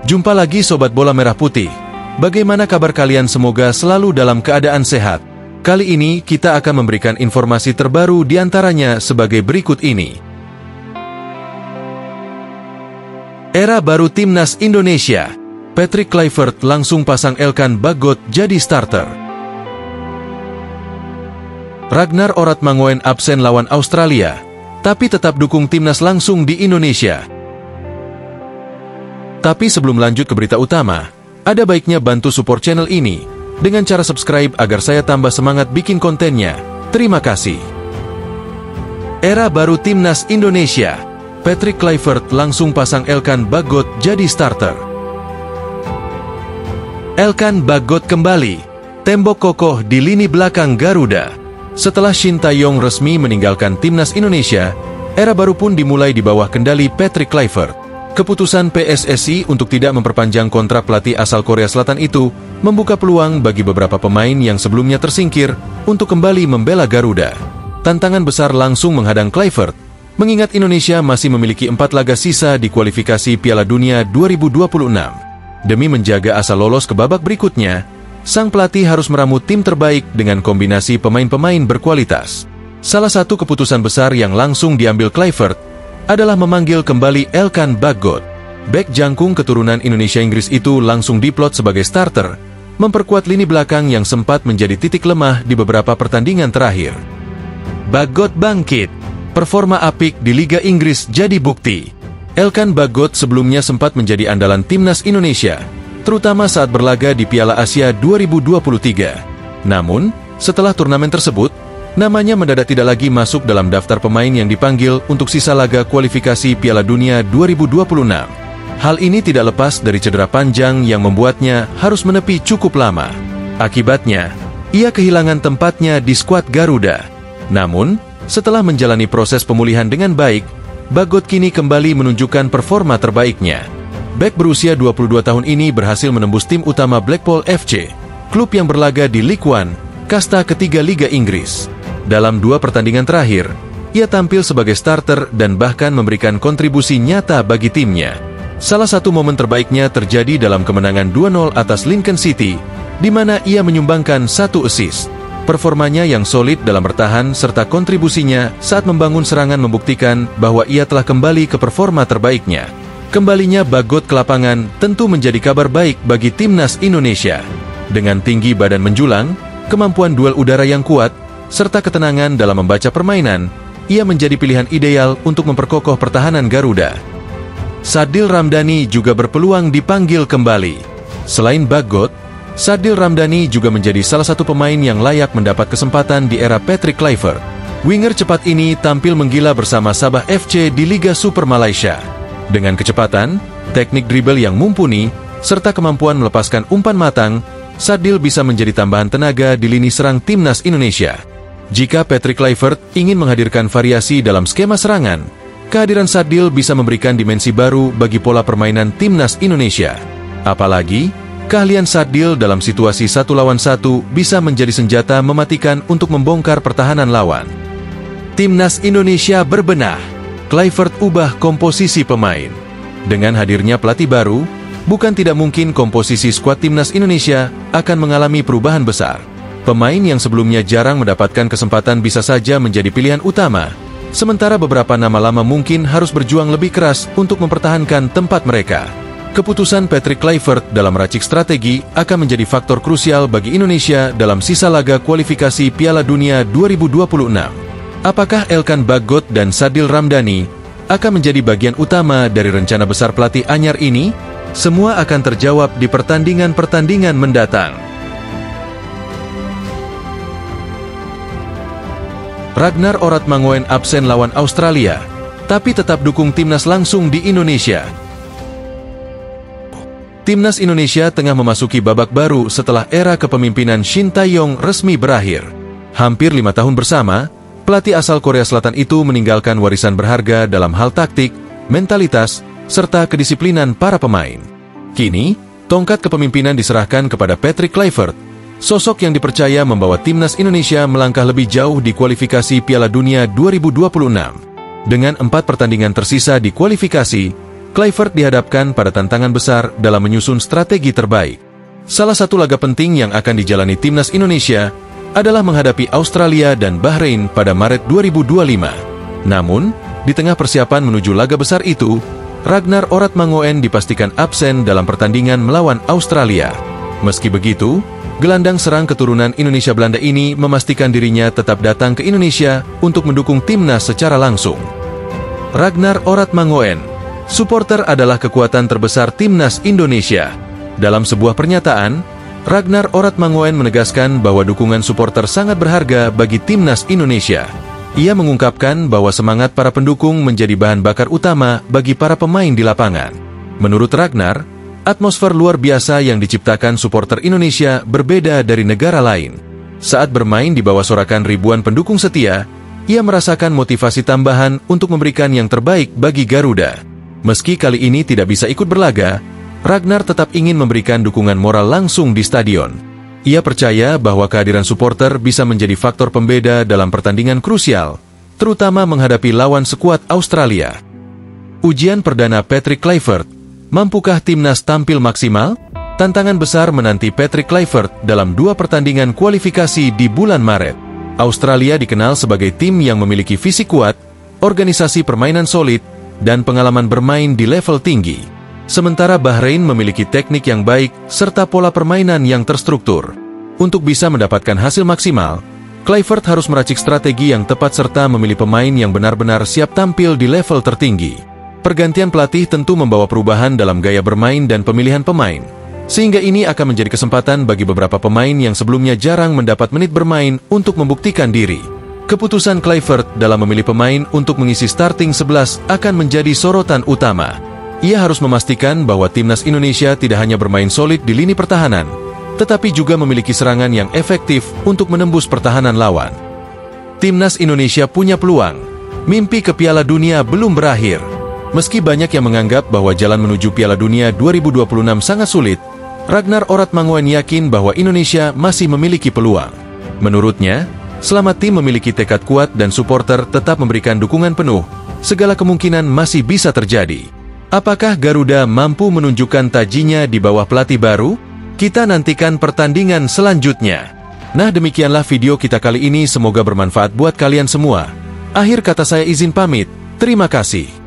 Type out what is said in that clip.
Jumpa lagi Sobat Bola Merah Putih. Bagaimana kabar kalian? Semoga selalu dalam keadaan sehat. Kali ini kita akan memberikan informasi terbaru diantaranya sebagai berikut ini. Era baru Timnas Indonesia. Patrick Kluivert langsung pasang Elkan Bagot jadi starter. Ragnar Oratmangoen absen lawan Australia, tapi tetap dukung Timnas langsung di Indonesia. Tapi sebelum lanjut ke berita utama, ada baiknya bantu support channel ini dengan cara subscribe agar saya tambah semangat bikin kontennya. Terima kasih. Era baru Timnas Indonesia. Patrick Kluivert langsung pasang Elkan Bagot jadi starter. Elkan Bagot kembali. Tembok kokoh di lini belakang Garuda. Setelah Shin Tae-yong resmi meninggalkan Timnas Indonesia, era baru pun dimulai di bawah kendali Patrick Kluivert. Keputusan PSSI untuk tidak memperpanjang kontrak pelatih asal Korea Selatan itu membuka peluang bagi beberapa pemain yang sebelumnya tersingkir untuk kembali membela Garuda. Tantangan besar langsung menghadang Kluivert, mengingat Indonesia masih memiliki 4 laga sisa di kualifikasi Piala Dunia 2026. Demi menjaga asa lolos ke babak berikutnya, sang pelatih harus meramu tim terbaik dengan kombinasi pemain-pemain berkualitas. Salah satu keputusan besar yang langsung diambil Kluivert adalah memanggil kembali Elkan Bagot. Bek jangkung keturunan Indonesia-Inggris itu langsung diplot sebagai starter, memperkuat lini belakang yang sempat menjadi titik lemah di beberapa pertandingan terakhir. Bagot bangkit. Performa apik di Liga Inggris jadi bukti. Elkan Bagot sebelumnya sempat menjadi andalan Timnas Indonesia, terutama saat berlaga di Piala Asia 2023. Namun, setelah turnamen tersebut, namanya mendadak tidak lagi masuk dalam daftar pemain yang dipanggil untuk sisa laga kualifikasi Piala Dunia 2026. Hal ini tidak lepas dari cedera panjang yang membuatnya harus menepi cukup lama. Akibatnya, ia kehilangan tempatnya di skuad Garuda. Namun, setelah menjalani proses pemulihan dengan baik, Bagot kini kembali menunjukkan performa terbaiknya. Bek berusia 22 tahun ini berhasil menembus tim utama Blackpool FC, klub yang berlaga di League One, kasta ketiga Liga Inggris. Dalam 2 pertandingan terakhir, ia tampil sebagai starter dan bahkan memberikan kontribusi nyata bagi timnya. Salah satu momen terbaiknya terjadi dalam kemenangan 2-0 atas Lincoln City, di mana ia menyumbangkan 1 assist. Performanya yang solid dalam bertahan serta kontribusinya saat membangun serangan membuktikan bahwa ia telah kembali ke performa terbaiknya. Kembalinya Bagot ke lapangan tentu menjadi kabar baik bagi Timnas Indonesia. Dengan tinggi badan menjulang, kemampuan duel udara yang kuat, serta ketenangan dalam membaca permainan, ia menjadi pilihan ideal untuk memperkokoh pertahanan Garuda. Sadil Ramdhani juga berpeluang dipanggil kembali. Selain Bagot, Sadil Ramdhani juga menjadi salah satu pemain yang layak mendapat kesempatan di era Patrick Kluivert. Winger cepat ini tampil menggila bersama Sabah FC di Liga Super Malaysia. Dengan kecepatan, teknik dribble yang mumpuni, serta kemampuan melepaskan umpan matang, Sadil bisa menjadi tambahan tenaga di lini serang Timnas Indonesia. Jika Patrick Kluivert ingin menghadirkan variasi dalam skema serangan, kehadiran Sadil bisa memberikan dimensi baru bagi pola permainan Timnas Indonesia. Apalagi, keahlian Sadil dalam situasi 1 lawan 1 bisa menjadi senjata mematikan untuk membongkar pertahanan lawan. Timnas Indonesia berbenah. Kluivert ubah komposisi pemain. Dengan hadirnya pelatih baru, bukan tidak mungkin komposisi skuad Timnas Indonesia akan mengalami perubahan besar. Pemain yang sebelumnya jarang mendapatkan kesempatan bisa saja menjadi pilihan utama, sementara beberapa nama lama mungkin harus berjuang lebih keras untuk mempertahankan tempat mereka. Keputusan Patrick Kluivert dalam meracik strategi akan menjadi faktor krusial bagi Indonesia dalam sisa laga kualifikasi Piala Dunia 2026. Apakah Elkan Bagot dan Sadil Ramdhani akan menjadi bagian utama dari rencana besar pelatih anyar ini? Semua akan terjawab di pertandingan-pertandingan mendatang. Ragnar Oratmangoen absen lawan Australia, tapi tetap dukung Timnas langsung di Indonesia. Timnas Indonesia tengah memasuki babak baru setelah era kepemimpinan Shin Tae-yong resmi berakhir. Hampir 5 tahun bersama, pelatih asal Korea Selatan itu meninggalkan warisan berharga dalam hal taktik, mentalitas, serta kedisiplinan para pemain. Kini, tongkat kepemimpinan diserahkan kepada Patrick Kluivert, sosok yang dipercaya membawa Timnas Indonesia melangkah lebih jauh di kualifikasi Piala Dunia 2026. Dengan 4 pertandingan tersisa di kualifikasi, Kluivert dihadapkan pada tantangan besar dalam menyusun strategi terbaik. Salah satu laga penting yang akan dijalani timnas Indonesia adalah menghadapi Australia dan Bahrain pada Maret 2025. Namun, di tengah persiapan menuju laga besar itu, Ragnar Oratmangoen dipastikan absen dalam pertandingan melawan Australia. Meski begitu, gelandang serang keturunan Indonesia Belanda ini memastikan dirinya tetap datang ke Indonesia untuk mendukung timnas secara langsung. Ragnar Oratmangoen, supporter adalah kekuatan terbesar timnas Indonesia. Dalam sebuah pernyataan, Ragnar Oratmangoen menegaskan bahwa dukungan supporter sangat berharga bagi timnas Indonesia. Ia mengungkapkan bahwa semangat para pendukung menjadi bahan bakar utama bagi para pemain di lapangan. Menurut Ragnar, atmosfer luar biasa yang diciptakan supporter Indonesia berbeda dari negara lain. Saat bermain di bawah sorakan ribuan pendukung setia, ia merasakan motivasi tambahan untuk memberikan yang terbaik bagi Garuda. Meski kali ini tidak bisa ikut berlaga, Ragnar tetap ingin memberikan dukungan moral langsung di stadion. Ia percaya bahwa kehadiran supporter bisa menjadi faktor pembeda dalam pertandingan krusial, terutama menghadapi lawan sekuat Australia. Ujian perdana Patrick Kluivert, mampukah timnas tampil maksimal? Tantangan besar menanti Patrick Kluivert dalam 2 pertandingan kualifikasi di bulan Maret. Australia dikenal sebagai tim yang memiliki fisik kuat, organisasi permainan solid, dan pengalaman bermain di level tinggi. Sementara Bahrain memiliki teknik yang baik serta pola permainan yang terstruktur. Untuk bisa mendapatkan hasil maksimal, Kluivert harus meracik strategi yang tepat serta memilih pemain yang benar-benar siap tampil di level tertinggi. Pergantian pelatih tentu membawa perubahan dalam gaya bermain dan pemilihan pemain, sehingga ini akan menjadi kesempatan bagi beberapa pemain yang sebelumnya jarang mendapat menit bermain untuk membuktikan diri. Keputusan Kluivert dalam memilih pemain untuk mengisi starting 11 akan menjadi sorotan utama. Ia harus memastikan bahwa timnas Indonesia tidak hanya bermain solid di lini pertahanan, tetapi juga memiliki serangan yang efektif untuk menembus pertahanan lawan. Timnas Indonesia punya peluang. Mimpi ke Piala Dunia belum berakhir. Meski banyak yang menganggap bahwa jalan menuju Piala Dunia 2026 sangat sulit, Ragnar Oratmangoen yakin bahwa Indonesia masih memiliki peluang. Menurutnya, selama tim memiliki tekad kuat dan supporter tetap memberikan dukungan penuh, segala kemungkinan masih bisa terjadi. Apakah Garuda mampu menunjukkan tajinya di bawah pelatih baru? Kita nantikan pertandingan selanjutnya. Nah, demikianlah video kita kali ini, semoga bermanfaat buat kalian semua. Akhir kata saya izin pamit, terima kasih.